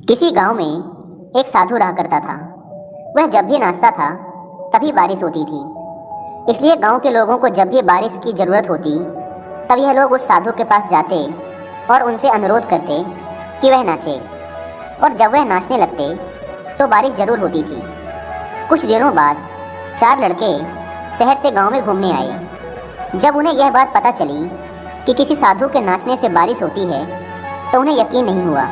किसी गांव में एक साधु रहा करता था। वह जब भी नाचता था तभी बारिश होती थी। इसलिए गांव के लोगों को जब भी बारिश की ज़रूरत होती तब यह लोग उस साधु के पास जाते और उनसे अनुरोध करते कि वह नाचे। और जब वह नाचने लगते तो बारिश ज़रूर होती थी। कुछ दिनों बाद 4 लड़के शहर से गांव में घूमने आए। जब उन्हें यह बात पता चली कि किसी साधु के नाचने से बारिश होती है तो उन्हें यकीन नहीं हुआ।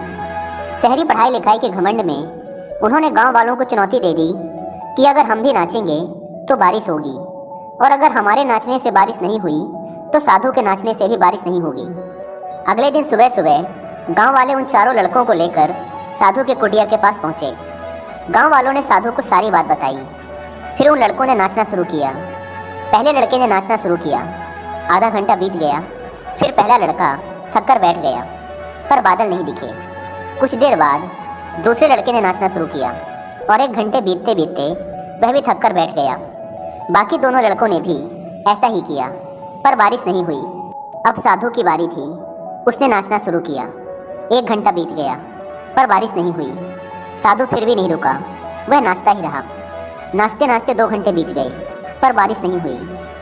शहरी पढ़ाई लिखाई के घमंड में उन्होंने गांव वालों को चुनौती दे दी कि अगर हम भी नाचेंगे तो बारिश होगी, और अगर हमारे नाचने से बारिश नहीं हुई तो साधु के नाचने से भी बारिश नहीं होगी। अगले दिन सुबह सुबह गांव वाले उन चारों लड़कों को लेकर साधु के कुटिया के पास पहुंचे। गांव वालों ने साधु को सारी बात बताई। फिर उन लड़कों ने नाचना शुरू किया। पहले लड़के ने नाचना शुरू किया। आधा घंटा बीत गया। फिर पहला लड़का थक कर बैठ गया, पर बादल नहीं दिखे। कुछ देर बाद दूसरे लड़के ने नाचना शुरू किया और 1 घंटे बीतते बीतते वह भी थक कर बैठ गया। बाकी दोनों लड़कों ने भी ऐसा ही किया, पर बारिश नहीं हुई। अब साधु की बारी थी। उसने नाचना शुरू किया। 1 घंटा बीत गया, पर बारिश नहीं हुई। साधु फिर भी नहीं रुका, वह नाचता ही रहा। नाचते नाचते 2 घंटे बीत गए, पर बारिश नहीं हुई।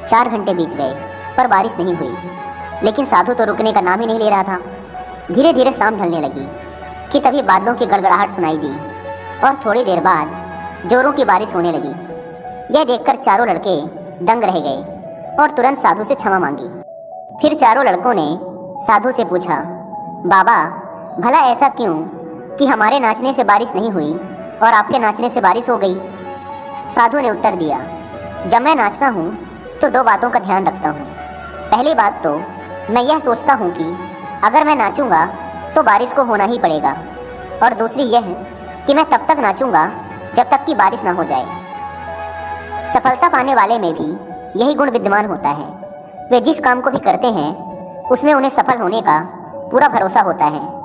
4 घंटे बीत गए, पर बारिश नहीं हुई। लेकिन साधु तो रुकने का नाम ही नहीं ले रहा था। धीरे धीरे शाम ढलने लगी कि तभी बादलों की गड़गड़ाहट सुनाई दी और थोड़ी देर बाद जोरों की बारिश होने लगी। यह देखकर चारों लड़के दंग रह गए और तुरंत साधु से क्षमा मांगी। फिर चारों लड़कों ने साधु से पूछा, बाबा, भला ऐसा क्यों कि हमारे नाचने से बारिश नहीं हुई और आपके नाचने से बारिश हो गई? साधु ने उत्तर दिया, जब मैं नाचता हूँ तो 2 बातों का ध्यान रखता हूँ। पहली बात तो मैं यह सोचता हूँ कि अगर मैं नाचूंगा तो बारिश को होना ही पड़ेगा, और दूसरी यह कि मैं तब तक नाचूंगा जब तक कि बारिश ना हो जाए। सफलता पाने वाले में भी यही गुण विद्यमान होता है। वे जिस काम को भी करते हैं उसमें उन्हें सफल होने का पूरा भरोसा होता है।